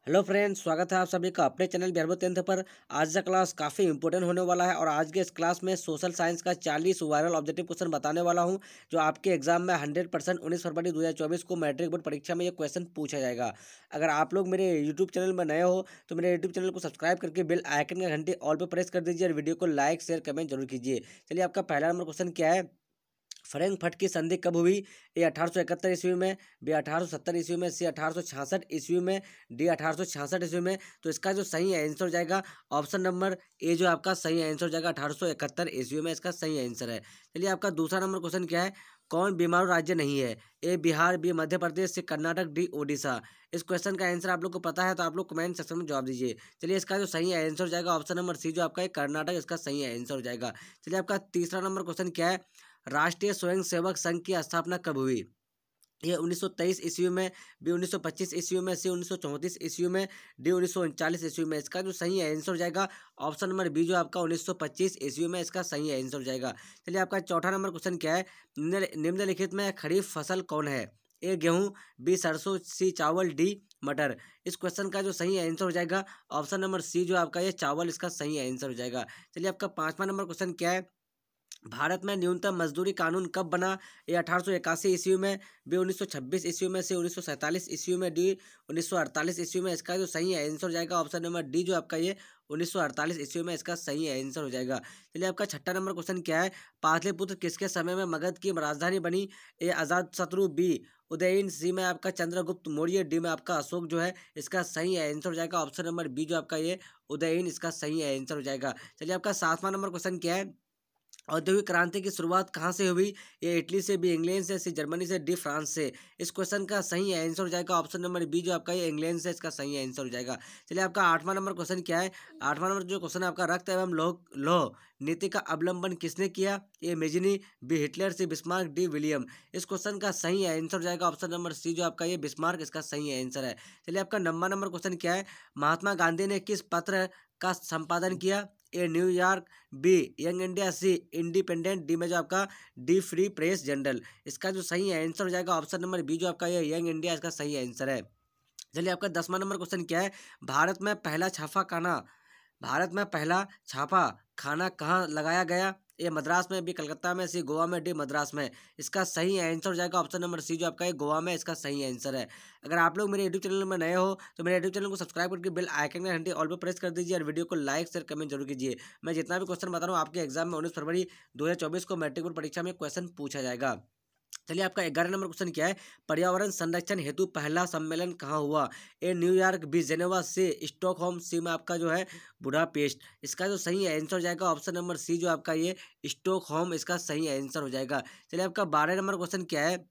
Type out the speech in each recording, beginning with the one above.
Hello friends, स्वागत है आप सभी का अपने चैनल बिहार बोर्ड 10th पर। आज का क्लास काफ़ी इंपॉर्टेंट होने वाला है और आज के इस क्लास में सोशल साइंस का 40 वायरल ऑब्जेक्टिव क्वेश्चन बताने वाला हूं, जो आपके एग्जाम में 100% 19 फरवरी 2024 को मैट्रिक बोर्ड परीक्षा में ये क्वेश्चन पूछा जाएगा। अगर आप लोग मेरे यूट्यूब चैनल में नए हो तो मेरे यूट्यूब चैनल को सब्सक्राइब करके बेल आइकन का घंटी ऑल पर प्रेस कर दीजिए और वीडियो को लाइक शेयर कमेंट जरूर कीजिए। चलिए, आपका पहला नंबर क्वेश्चन क्या है। फ्रैंकफर्ट की संधि कब हुई? ए 1871 ईस्वी में, बी 1870 ईस्वी में, सी 1866 ईस्वी में, डी 1866 ईस्वी में। तो इसका जो सही आंसर हो जाएगा ऑप्शन नंबर ए, जो आपका सही आंसर हो जाएगा 1871 ईस्वी में, इसका सही आंसर है। चलिए, आपका दूसरा नंबर क्वेश्चन क्या है। कौन बीमारू राज्य नहीं है? ए बिहार, बी मध्य प्रदेश, सी कर्नाटक, डी ओडिशा। इस क्वेश्चन का आंसर आप लोग को पता है तो आप लोग कमेंट सेक्शन में जवाब दीजिए। चलिए, इसका जो सही आंसर हो जाएगा ऑप्शन नंबर सी, जो आपका है कर्नाटक, इसका सही आंसर हो जाएगा। चलिए, आपका तीसरा नंबर क्वेश्चन क्या है। राष्ट्रीय स्वयंसेवक संघ की स्थापना कब हुई? ये 1923 ईस्वी में, बी 1925 ईस्वी में, सी 1934 ईस्वी में, डी 1939 ईस्वी में। इसका जो सही आंसर हो जाएगा ऑप्शन नंबर बी, जो आपका 1925 ईस्वी में, इसका सही आंसर हो जाएगा। चलिए, आपका चौथा नंबर क्वेश्चन क्या है। निम्नलिखित में खरीफ फसल कौन है? ए गेहूं, बी सरसों, सी चावल, डी मटर। इस क्वेश्चन का जो सही आंसर हो जाएगा ऑप्शन नंबर सी, जो आपका ये चावल, इसका सही आंसर हो जाएगा। चलिए, आपका पांचवा नंबर क्वेश्चन क्या है। भारत में न्यूनतम मजदूरी कानून कब बना? ए 1881 ईस्वी में, बी 1926 ईस्वी में, सी 1947 ईस्वी में, डी 1948 ईस्वी में। इसका जो सही आंसर हो जाएगा ऑप्शन नंबर डी, जो आपका ये 1948 ईस्वी में, इसका सही आंसर हो जाएगा। चलिए, आपका छठा नंबर क्वेश्चन क्या है। पाटलिपुत्र किसके समय में मगध की राजधानी बनी? ए अजातशत्रु, बी उदयन, सी में आपका चंद्रगुप्त मौर्य, डी में आपका अशोक जो है, इसका सही आंसर हो जाएगा ऑप्शन नंबर बी, जो आपका ये उदयन, इसका सही आंसर हो जाएगा। चलिए, आपका सातवां नंबर क्वेश्चन क्या है। औद्योगिक क्रांति की शुरुआत कहाँ से हुई? ये इटली से, बी इंग्लैंड से, सी जर्मनी से, डी फ्रांस से। इस क्वेश्चन का सही आंसर हो जाएगा ऑप्शन नंबर बी, जो आपका ये इंग्लैंड से, इसका सही आंसर हो जाएगा। चलिए, आपका आठवां नंबर क्वेश्चन क्या है। आठवां नंबर जो क्वेश्चन है आपका, रक्त एवं लौह लौह नीति का अवलंबन किसने किया? ए मेजिनी, बी हिटलर, सी बिस्मार्क, डी विलियम। इस क्वेश्चन का सही आंसर हो जाएगा ऑप्शन नंबर सी, जो आपका ये बिस्मार्क, इसका सही आंसर है। चलिए, आपका नंबर क्वेश्चन क्या है। महात्मा गांधी ने किस पत्र का संपादन किया? A New York, B Young India, C Independent, D में जो आपका डी फ्री प्रेस जनरल। इसका जो सही आंसर हो जाएगा ऑप्शन नंबर बी, जो आपका ये यंग इंडिया, इसका सही आंसर है। चलिए, आपका 10वां नंबर क्वेश्चन क्या है। भारत में पहला छापा खाना भारत में पहला छापा खाना कहाँ लगाया गया? ए मद्रास में, बी कलकत्ता में, सी गोवा में, डी मद्रास में। इसका सही आंसर हो जाएगा ऑप्शन नंबर सी, जो आपका है गोवा में, इसका सही आंसर है। अगर आप लोग मेरे यूट्यूब चैनल में नए हो तो मेरे यूट्यूब चैनल को सब्सक्राइब करके बेल आइकन का घंटी ऑल पर प्रेस कर दीजिए और वीडियो को लाइक शेयर कमेंट जरूर कीजिए। मैं जितना भी क्वेश्चन बता रहा हूँ आपके एग्जाम में 19 फरवरी 2024 को मैट्रिक बोर्ड परीक्षा में क्वेश्चन पूछा जाएगा। चलिए, आपका 11 नंबर क्वेश्चन क्या है। पर्यावरण संरक्षण हेतु पहला सम्मेलन कहाँ हुआ? ए न्यूयॉर्क, बी जेनेवा, सी स्टॉकहोम, सी में आपका जो है बुडापेस्ट। इसका जो सही आंसर हो जाएगा ऑप्शन नंबर सी, जो आपका ये स्टॉकहोम, इसका सही आंसर हो जाएगा। चलिए, आपका 12 नंबर क्वेश्चन क्या है।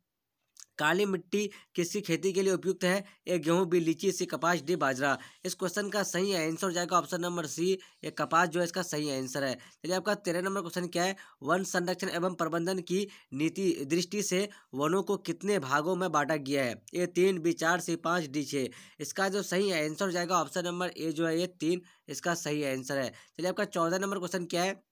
काली मिट्टी किसकी खेती के लिए उपयुक्त है? ए गेहूं, बी लीची, सी कपास, डी बाजरा। इस क्वेश्चन का सही आंसर हो जाएगा ऑप्शन नंबर सी, ये कपास जो है, इसका सही आंसर है। चलिए, आपका 13 नंबर क्वेश्चन क्या है। वन संरक्षण एवं प्रबंधन की नीति दृष्टि से वनों को कितने भागों में बांटा गया है? ए 3, बी 4, सी 5, डी 6। इसका जो सही आंसर हो जाएगा ऑप्शन नंबर ए, जो है ये 3, इसका सही आंसर है। चलिए, आपका 14 नंबर क्वेश्चन क्या है।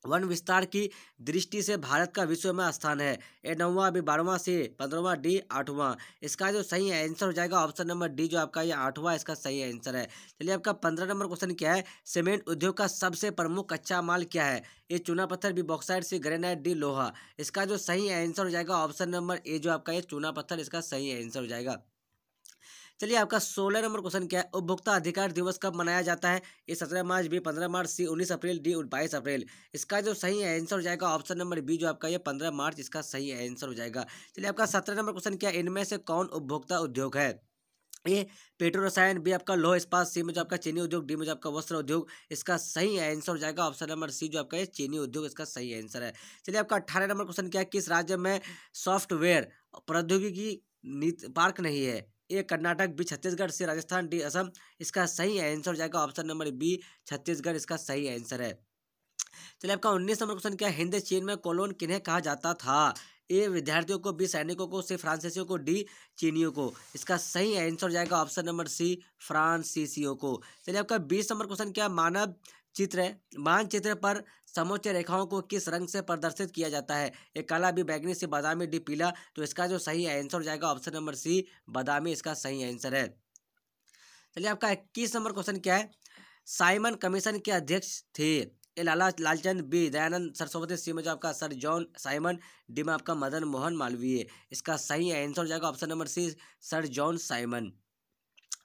वन विस्तार की दृष्टि से भारत का विश्व में स्थान है? ए 9वां, बी 12वां, सी 15वां, डी 8वां। इसका जो सही आंसर हो जाएगा ऑप्शन नंबर डी, जो आपका ये 8वां, इसका सही आंसर है। चलिए, आपका 15 नंबर क्वेश्चन क्या है। सीमेंट उद्योग का सबसे प्रमुख कच्चा माल क्या है? ए चूना पत्थर, बी बॉक्साइट, सी ग्रेनाइट, डी लोहा। इसका जो सही आंसर हो जाएगा ऑप्शन नंबर ए, जो आपका ये चूना पत्थर, इसका सही आंसर हो जाएगा। चलिए, आपका 16 नंबर क्वेश्चन क्या है। उपभोक्ता अधिकार दिवस कब मनाया जाता है? ए 17 मार्च, बी 15 मार्च, सी 19 अप्रैल, डी 22 अप्रैल। इसका जो सही आंसर हो जाएगा ऑप्शन नंबर बी, जो आपका ये 15 मार्च, इसका सही आंसर हो जाएगा। चलिए, आपका 17 नंबर क्वेश्चन क्या है। इनमें से कौन उपभोक्ता उद्योग है? ए पेट्रो रसायन, बी आपका लौह इस्पात, सी में जो आपका चीनी उद्योग, डी में जो आपका वस्त्र उद्योग। इसका सही आंसर हो जाएगा ऑप्शन नंबर सी, जो आपका ये चीनी उद्योग, इसका सही आंसर है। चलिए, आपका 18 नंबर क्वेश्चन क्या है। किस राज्य में सॉफ्टवेयर प्रौद्योगिकी नीति पार्क नहीं है? ए कर्नाटक, बी छत्तीसगढ़, सी राजस्थान, डी असम। इसका सही आंसर हो जाएगा ऑप्शन नंबर बी, छत्तीसगढ़, इसका सही आंसर है। चलिए, आपका 19 नंबर क्वेश्चन क्या है। हिंद चीन में कॉलोन किन्हें कहा जाता था? ए विद्यार्थियों को, बी सैनिकों को, सी फ्रांसीसियों को, डी चीनियों को। इसका सही आंसर हो जाएगा ऑप्शन नंबर सी, फ्रांसीसियों को। चलिए, आपका 20 नंबर क्वेश्चन क्या, मानव चित्र है। मानचित्र पर समोच्च रेखाओं को किस रंग से प्रदर्शित किया जाता है? ए काला, बी बैगनी, सी बादामी, डी पीला। तो इसका जो सही आंसर हो जाएगा ऑप्शन नंबर सी, बादामी, इसका सही आंसर है। चलिए आपका 21 नंबर क्वेश्चन क्या है, साइमन कमीशन के अध्यक्ष थे? ए लाला लालचंद, बी दयानंद सरस्वती, सी में जो आपका सर जॉन साइमन, डी में आपका मदन मोहन मालवीय। इसका सही आंसर हो जाएगा option number C, sir John Simon.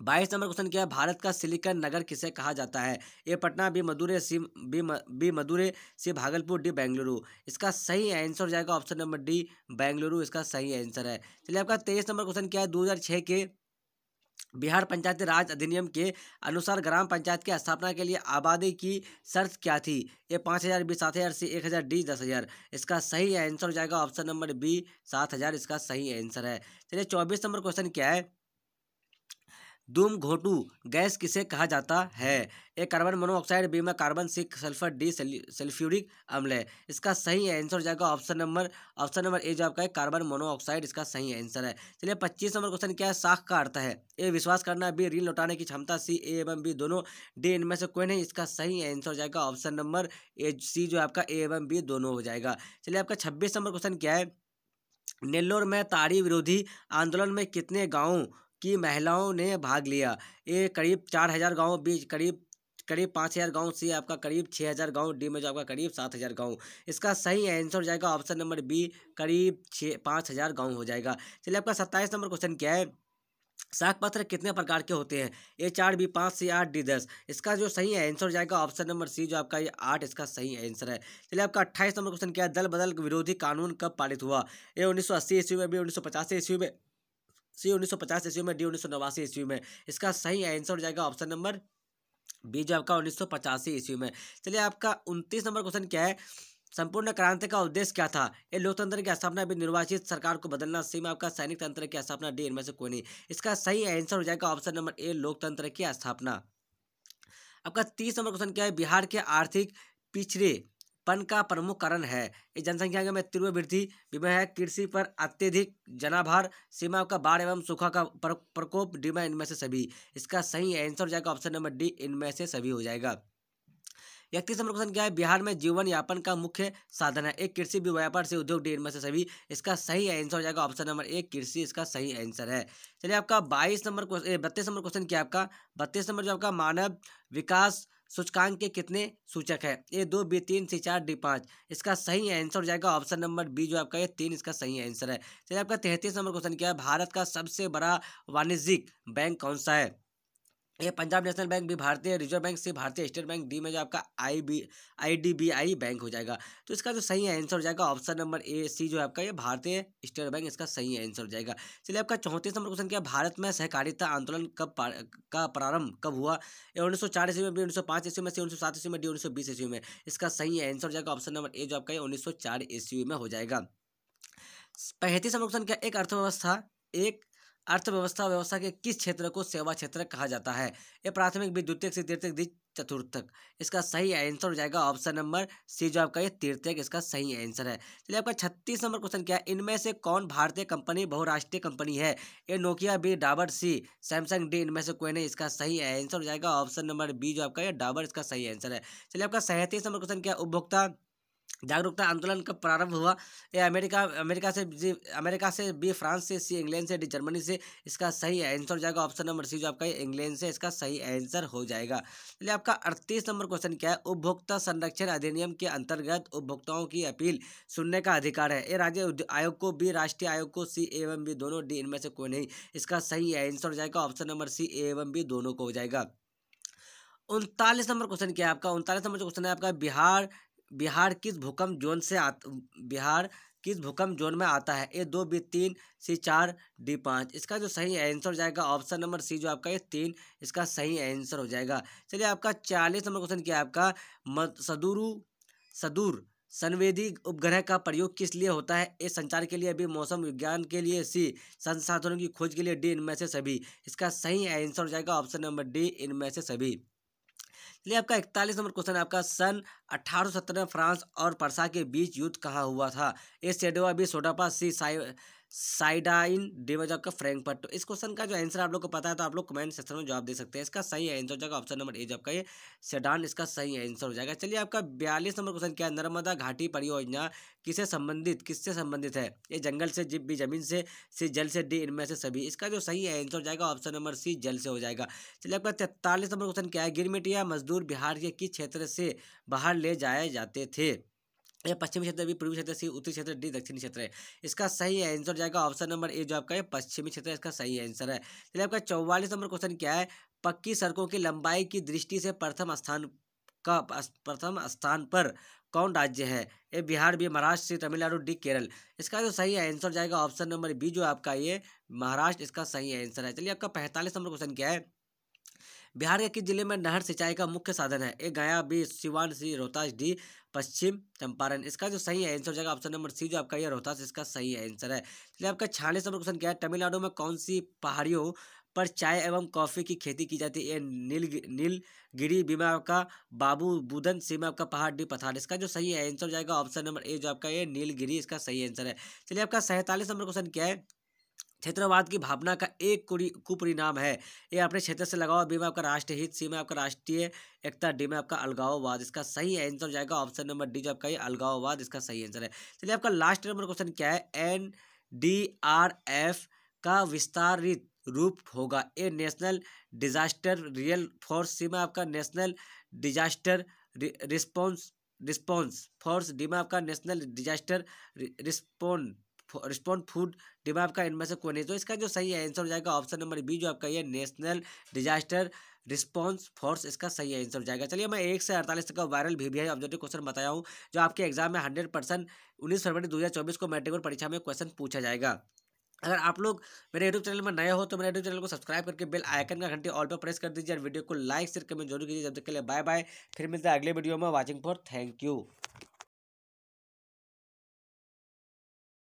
22 number question क्या है, भारत का सिलिकन नगर किसे कहा जाता है? ए पटना, बी मदुरै, बी मदुरै, सी भागलपुर, डी बेंगलुरु। इसका सही आंसर हो जाएगा ऑप्शन नंबर डी, बेंगलुरु इसका सही आंसर है। चलिए आपका 23 नंबर क्वेश्चन क्या है, 2006 के बिहार पंचायती राज अधिनियम के अनुसार ग्राम पंचायत की स्थापना के लिए आबादी की शर्त क्या थी? ए 5,000, बी 7,000, सी 1,000, डी 10,000। इसका सही आंसर हो जाएगा ऑप्शन नंबर बी, 7,000 इसका सही आंसर है। चलिए 24 नंबर क्वेश्चन क्या है, धूम घोटू गैस किसे कहा जाता है? ए कार्बन मोनोऑक्साइड, बी में carbon, C sulphur, D sulphuric अम्ल है। इसका सही आंसर हो जाएगा ऑप्शन नंबर ए जो आपका है कार्बन मोनोऑक्साइड इसका सही आंसर है। चलिए 25 नंबर क्वेश्चन क्या है, साख का अर्थ है? ए विश्वास करना, बी ऋण लौटाने की क्षमता, सी ए एवं बी दोनों, डी इनमें से कोई नहीं। इसका सही आंसर हो जाएगा ऑप्शन नंबर ए, सी जो आपका ए एवं बी दोनों हो जाएगा। चलिए आपका 26 नंबर क्वेश्चन क्या है, नेल्लोर में ताड़ी विरोधी आंदोलन में कितने गांवों की महिलाओं ने भाग लिया? ए करीब 4,000 गांव, बी करीब करीब 5,000 गांव, सी आपका करीब 6,000 गांव, डी में जो आपका करीब 7,000 गांव। इसका सही आंसर हो जाएगा ऑप्शन नंबर बी, करीब 5,000 गांव हो जाएगा। चलिए आपका 27 नंबर क्वेश्चन क्या है, साख पत्र कितने प्रकार के होते हैं? ए 4, बी 5, सी 8, डी 10। इसका जो सही आंसर हो जाएगा ऑप्शन नंबर सी जो आपका ये 8 इसका सही आंसर है। चलिए आपका 28 नंबर क्वेश्चन क्या है, दल बदल विरोधी कानून कब पारित हुआ? ए 1980 ईस्वी में, बी 1985 ईस्वी में, सी 1950 ईस्वी में, डी 1989 ईस्वी में। इसका सही आंसर हो जाएगा ऑप्शन नंबर बी जो आपका 1985 ईस्वी में। चलिए आपका 29 नंबर क्वेश्चन क्या है, संपूर्ण क्रांति का उद्देश्य क्या था? ए लोकतंत्र की स्थापना, बी निर्वाचित सरकार को बदलना, सी में आपका सैनिक तंत्र की स्थापना, डी इनमें से कोई नहीं। इसका सही आंसर हो जाएगा ऑप्शन नंबर ए, लोकतंत्र की स्थापना। आपका 30 नंबर क्वेश्चन क्या है, बिहार के आर्थिक पिछड़ेपन का प्रमुख कारण है? ये जनसंख्या में तीव्र वृद्धि, बीमा है कृषि पर अत्यधिक जनाभार, सीमा का बाढ़ एवं सूखा का प्रकोप, डी में इनमें से सभी। इसका सही आंसर हो जाएगा ऑप्शन नंबर डी, इनमें से सभी हो जाएगा। 31 नंबर क्वेश्चन क्या है, बिहार में जीवन यापन का मुख्य साधन है? एक कृषि, बी व्यापार, से उद्योग, डी इनमें से सभी। इसका सही आंसर हो जाएगा ऑप्शन नंबर एक, कृषि इसका सही आंसर है। चलिए आपका 32 नंबर 32 नंबर क्वेश्चन क्या है आपका, 32 नंबर जो आपका मानव विकास सूचकांक के कितने सूचक है? ए 2, बी 3, सी 4, डी 5। इसका सही आंसर हो जाएगा ऑप्शन नंबर बी जो आपका ये 3 इसका सही आंसर है। चलिए आपका 33 नंबर क्वेश्चन क्या है, भारत का सबसे बड़ा वाणिज्यिक बैंक कौन सा है? ये पंजाब नेशनल बैंक, बी भारतीय रिजर्व बैंक, सी भारतीय स्टेट बैंक, डी में जो आपका IDBI बैंक हो जाएगा। तो इसका जो सही आंसर हो जाएगा ऑप्शन नंबर ए, सी जो आपका ये भारतीय स्टेट बैंक इसका सही आंसर हो जाएगा। चलिए आपका 34 नंबर क्वेश्चन क्या, भारत में सहकारिता आंदोलन का प्रारंभ कब हुआ? ये 1904 ईस्वी में, बी 1905 ईस्वी में, सी 1907 ईस्वी में, डी 1920 ईस्वी में। इसका सही आंसर हो जाएगा ऑप्शन नंबर ए जो आपका ये 1904 ईस्वी में हो जाएगा। 35 नंबर क्वेश्चन क्या, एक अर्थव्यवस्था व्यवस्था के किस क्षेत्र को सेवा क्षेत्र कहा जाता है? ये प्राथमिक, बी द्वितीयक, सी तृतीयक, डी चतुर्थक। इसका सही आंसर हो जाएगा ऑप्शन नंबर सी जो आपका ये तृतीयक इसका सही आंसर है। चलिए आपका 36 नंबर क्वेश्चन क्या है, इनमें से कौन भारतीय कंपनी बहुराष्ट्रीय कंपनी है? ए नोकिया, बी डाबर, सी सैमसंग, डी इनमें से कोई नहीं। इसका सही आंसर हो जाएगा ऑप्शन नंबर बी जो आपका ये डाबर इसका सही आंसर है। चलिए आपका 37 नंबर क्वेश्चन क्या है, उपभोक्ता जागरूकता आंदोलन कब प्रारंभ हुआ? ए अमेरिका से, बी फ्रांस से, सी इंग्लैंड से, डी जर्मनी से। इसका सही आंसर हो जाएगा ऑप्शन नंबर सी जो आपका इंग्लैंड से इसका सही आंसर हो जाएगा। चलिए आपका 38 नंबर क्वेश्चन क्या है, उपभोक्ता संरक्षण अधिनियम के अंतर्गत उपभोक्ताओं की अपील सुनने का अधिकार है? ए राज्य आयोग को, बी राष्ट्रीय आयोग को, सी एवं बी दोनों, डी इनमें से कोई नहीं। इसका सही आंसर हो जाएगा ऑप्शन नंबर सी एवं बी दोनों को हो जाएगा। 39 नंबर क्वेश्चन क्या है आपका, 39 नंबर जो क्वेश्चन है आपका, बिहार किस भूकंप जोन से बिहार किस भूकंप जोन में आता है? ए 2, बी 3, सी 4, डी 5। इसका जो सही आंसर हो जाएगा ऑप्शन नंबर सी जो आपका ये 3 इसका सही आंसर हो जाएगा। चलिए आपका 40 नंबर क्वेश्चन क्या है आपका, सदूर संवेदी उपग्रह का प्रयोग किस लिए होता है? ए संचार के लिए, बी मौसम विज्ञान के लिए, सी संसाधनों की खोज के लिए, डी इनमें से सभी। इसका सही आंसर हो जाएगा ऑप्शन नंबर डी, इनमें से सभी। चलिए आपका 41 नंबर क्वेश्चन है आपका, सन 1870 में फ्रांस और पर्सा के बीच युद्ध कहाँ हुआ था? ए सेडोवा, बी सोडापा, सी साइडाइन डी में जो आपका फ्रैंकफर्ट। तो इस क्वेश्चन का जो आंसर आप लोग को पता है तो आप लोग कमेंट सेक्शन में जवाब दे सकते हैं। इसका सही आंसर हो जाएगा ऑप्शन नंबर ए जो आपका ये सेडान इसका सही आंसर हो जाएगा। चलिए आपका 42 नंबर क्वेश्चन क्या है, नर्मदा घाटी परियोजना किससे संबंधित है? ये जंगल से, जीव भी जमीन से जल से, डी इनमें से सभी। इसका जो सही आंसर हो जाएगा ऑप्शन नंबर सी जल से हो जाएगा। चलिए आपका 43 नंबर क्वेश्चन क्या है, गिरमिटिया मजदूर बिहार के किस क्षेत्र से बाहर ले जाए जाते थे? ये पश्चिमी क्षेत्र, भी पूर्वी क्षेत्र, सी उत्तरी क्षेत्र, डी दक्षिणी क्षेत्र है। इसका सही आंसर जाएगा ऑप्शन नंबर ए जो आपका ये पश्चिमी क्षेत्र है, इसका सही आंसर है। चलिए आपका 44 नंबर क्वेश्चन क्या है, पक्की सड़कों की लंबाई की दृष्टि से प्रथम स्थान पर कौन राज्य है? ए बिहार, बी महाराष्ट्र, सी तमिलनाडु, डी केरल। इसका जो सही आंसर जाएगा ऑप्शन नंबर बी जो आपका ये महाराष्ट्र, इसका सही आंसर है। चलिए आपका 45 नंबर क्वेश्चन क्या है, बिहार के किस जिले में नहर सिंचाई का मुख्य साधन है? ए गया, बी सिवान, सी रोहतास, डी पश्चिम चंपारण। इसका जो सही आंसर हो जाएगा ऑप्शन नंबर सी जो आपका ये रोहतास, इसका सही आंसर है। चलिए आपका 46 नंबर क्वेश्चन क्या है, तमिलनाडु में कौन सी पहाड़ियों पर चाय एवं कॉफी की खेती की जाती है? नीलगिरी, बी में आपका बाबू बुदन, सी में आपका पहाड़, डी पठार। इसका जो सही आंसर हो जाएगा ऑप्शन नंबर ए जो आपका ये नीलगिरी, इसका सही आंसर है। चलिए आपका 47 नंबर क्वेश्चन क्या है, क्षेत्रवाद की भावना का एक कुपरिणाम है? ये अपने क्षेत्र से लगाओ, बी में आपका राष्ट्रीय हित, सी में आपका राष्ट्रीय एकता, डी में आपका अलगाववाद। इसका सही आंसर हो जाएगा ऑप्शन नंबर डी जो आपका ये अलगाववाद, इसका सही आंसर है। चलिए आपका लास्ट नंबर क्वेश्चन क्या है, NDRF का विस्तारित रूप होगा? ए नेशनल डिजास्टर रियल फोर्स, सी में आपका national disaster response response force, D में आपका नेशनल डिजास्टर रिस्पॉन्ड फूड, दिमाग का इनमें से कोई नहीं। तो इसका जो सही आंसर हो जाएगा ऑप्शन नंबर बी जो आपका ये नेशनल डिजास्टर रिस्पांस फोर्स, इसका सही आंसर हो जाएगा। चलिए मैं 1 से 48 तक का वायरल VVI ऑब्जेक्टिव क्वेश्चन बताया हूँ जो आपके एग्जाम में 100% 19 फरवरी 2024 को मैट्रिक परीक्षा में क्वेश्चन पूछा जाएगा। अगर आप लोग मेरे यूट्यूब चैनल में नए हो तो मेरे यूट्यूब चैनल को सब्सक्राइब करके बेल आइकन का घंटी ऑल पर प्रेस कर दीजिए और वीडियो को लाइक शेयर कमेंट जरूर कीजिए। जब तक के लिए बाय बाय, फिर मिलते हैं अगले वीडियो में। Watching for thank you.